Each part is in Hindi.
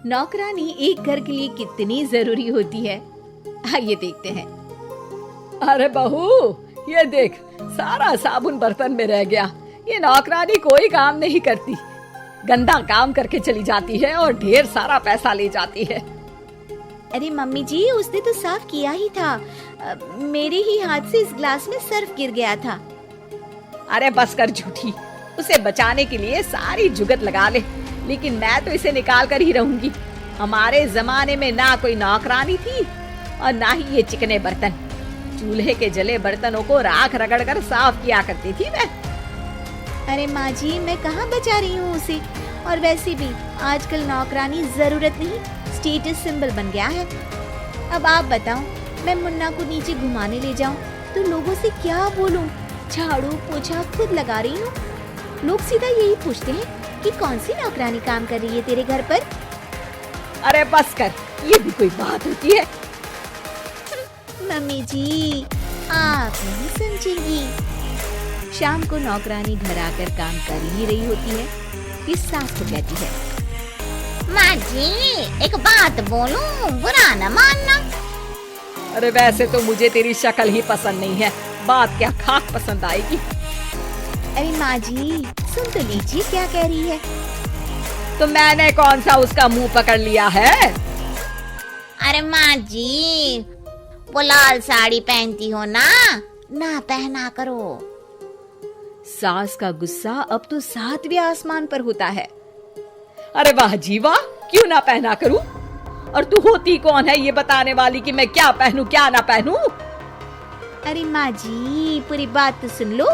नौकरानी एक घर के लिए कितनी जरूरी होती है, आइए देखते हैं। अरे बहू, ये देख, सारा साबुन बर्तन में रह गया। ये नौकरानी कोई काम नहीं करती, गंदा काम करके चली जाती है और ढेर सारा पैसा ले जाती है। अरे मम्मी जी, उसने तो साफ किया ही था। मेरे ही हाथ से इस ग्लास में सर्फ गिर गया था। अरे बस कर झूठी, उसे बचाने के लिए सारी जुगत लगा ले, लेकिन मैं तो इसे निकाल कर ही रहूंगी। हमारे जमाने में ना कोई नौकरानी थी और ना ही ये चिकने बर्तन। चूल्हे के जले बर्तनों को राख रगड़ कर साफ किया करती थी मैं। अरे माँ जी, मैं कहाँ बचा रही हूँ उसे। और वैसे भी आजकल नौकरानी जरूरत नहीं, स्टेटस सिंबल बन गया है। अब आप बताओ, मैं मुन्ना को नीचे घुमाने ले जाऊं तो लोगों से क्या बोलूं? झाड़ू पोछा खुद लगा रही हूँ। लोग सीधा यही पूछते हैं कि कौन सी नौकरानी काम कर रही है तेरे घर पर। अरे बस कर, ये भी कोई बात होती है? मम्मी जी, आप नहीं समझेंगी। शाम को नौकरानी घर आकर काम कर ही रही होती है कि सास को कहती है, माँ जी, एक बात बोलूं, बुरा न मानना। अरे वैसे तो मुझे तेरी शक्ल ही पसंद नहीं है, बात क्या खाक पसंद आएगी। अरे माँ जी, सुन तो लीजिए क्या कह रही है। तो मैंने कौन सा उसका मुंह पकड़ लिया है? अरे माँ जी, वो लाल साड़ी पहनती हो ना पहना करो। सास का गुस्सा अब तो 7वें आसमान पर होता है। अरे वाह जी वाह, क्यों ना पहना करूं? और तू होती कौन है ये बताने वाली कि मैं क्या पहनूं क्या ना पहनूं? अरे माँ जी, पूरी बात तो सुन लो,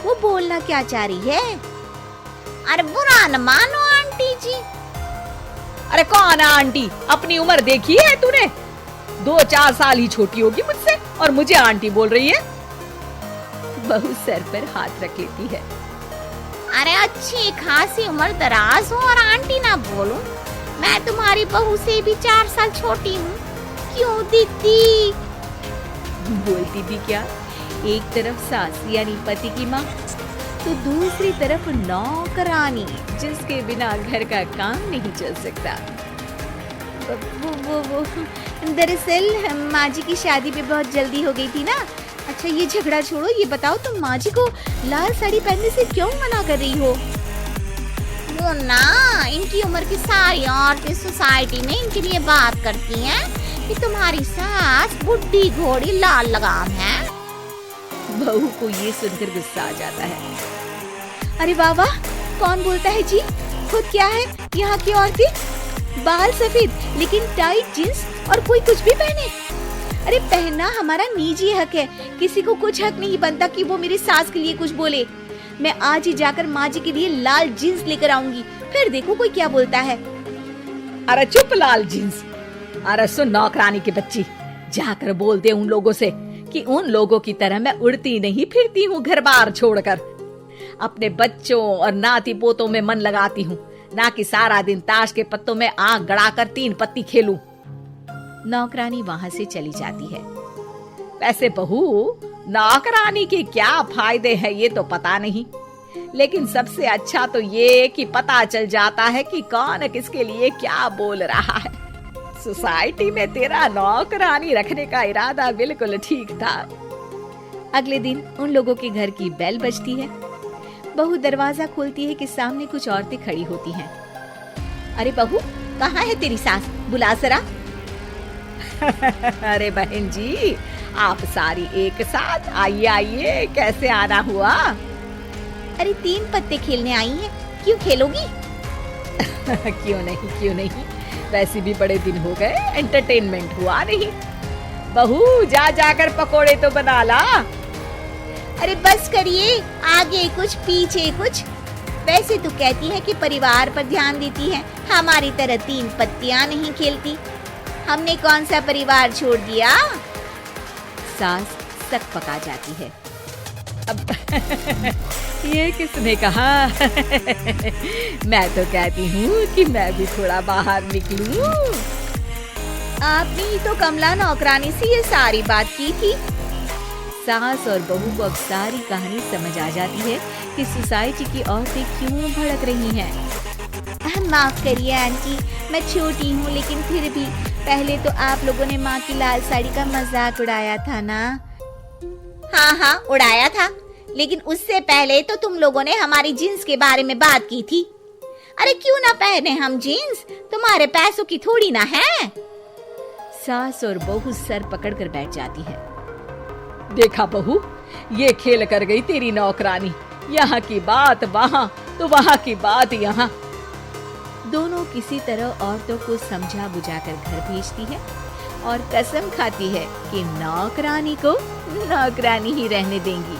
वो बोलना क्या चाह रही है। अरे बुरा न मानो आंटी जी। अरे कौन है आंटी? अपनी उम्र देखी है तूने? 2-4 साल ही छोटी होगी मुझसे और मुझे आंटी बोल रही है। बहू सर पर हाथ रख लेती है। अरे अच्छी खासी उम्र दराज हो और आंटी ना बोलूं? मैं तुम्हारी बहू से भी 4 साल छोटी हूँ। क्यों दीदी? बोलती भी क्या, एक तरफ सास यानी पति की माँ, तो दूसरी तरफ नौकरानी जिसके बिना घर का काम नहीं चल सकता। वो दरअसल माँ जी की शादी पे बहुत जल्दी हो गई थी ना। अच्छा ये झगड़ा छोड़ो, ये बताओ तुम माँ जी को लाल साड़ी पहनने से क्यों मना कर रही हो? वो ना, इनकी उम्र की सारी औरतें सोसाइटी में इनके लिए बात करती हैं कि तुम्हारी सास बुढ़ी घोड़ी लाल लगाम है। बहू को ये सुनकर गुस्सा आ जाता है। अरे वाह वाह, कौन बोलता है जी? खुद क्या है यहाँ की औरतें? बाल सफेद लेकिन टाइट जींस और कोई कुछ भी पहने। अरे पहनना हमारा निजी हक है, किसी को कुछ हक नहीं बनता कि वो मेरी सास के लिए कुछ बोले। मैं आज ही जाकर माँ जी के लिए लाल जींस लेकर आऊंगी, फिर देखो कोई क्या बोलता है। अरे चुप लाल जींस। अरे सुन नौकरानी की बच्ची, जाकर बोल दे उन लोगों से कि उन लोगों की तरह मैं उड़ती नहीं फिरती हूँ घर बार छोड़कर। अपने बच्चों और नाती पोतों में मन लगाती हूँ, ना कि सारा दिन ताश के पत्तों में आंख गड़ाकर 3 पत्ती खेलूं। नौकरानी वहाँ से चली जाती है। वैसे बहू, नौकरानी के क्या फायदे हैं ये तो पता नहीं, लेकिन सबसे अच्छा तो ये कि पता चल जाता है कि कौन किसके लिए क्या बोल रहा है। सोसाइटी में तेरा नौकरानी रखने का इरादा बिल्कुल ठीक था। अगले दिन उन लोगों के घर की बेल बजती है। बहू दरवाजा खोलती है कि सामने कुछ औरतें खड़ी होती हैं। अरे बहू, कहाँ है तेरी सास? बुला जरा। अरे बहन जी, आप सारी एक साथ आइए आइए, कैसे आना हुआ? अरे 3 पत्ते खेलने आई हैं, क्यों खेलोगी? क्यों नहीं, वैसे भी बड़े दिन हो गए, एंटरटेनमेंट हुआ नहीं। बहू जा जाकर पकोड़े तो बना ला। अरे बस करिए, आगे कुछ पीछे कुछ। वैसे तो कहती है कि परिवार पर ध्यान देती है, हमारी तरह 3 पत्तियां नहीं खेलती। हमने कौन सा परिवार छोड़ दिया? सास सक पका जाती है। अब ये किसने कहा? मैं तो कहती हूँ कि मैं भी थोड़ा बाहर निकलूं। आपने ही तो कमला नौकरानी से ये सारी बात की थी। सास और बहू को अब सारी कहानी समझ आ जाती है कि सोसाइटी की औरतें क्यों भड़क रही हैं। माफ करिए आंटी, मैं छोटी हूँ लेकिन फिर भी पहले तो आप लोगों ने माँ की लाल साड़ी का मजाक उड़ाया था ना। हाँ उड़ाया था, लेकिन उससे पहले तो तुम लोगों ने हमारी जीन्स के बारे में बात की थी। अरे क्यों ना पहने हम जीन्स, तुम्हारे पैसों की थोड़ी ना है। सास और बहू सर पकड़कर बैठ जाती है। देखा बहू, ये खेल कर गई तेरी नौकरानी। यहाँ की बात वहाँ तो वहाँ की बात यहाँ। दोनों किसी तरह औरतों को समझा बुझाकर घर भेजती है और कसम खाती है कि नौकरानी को नौकरानी ही रहने देंगी।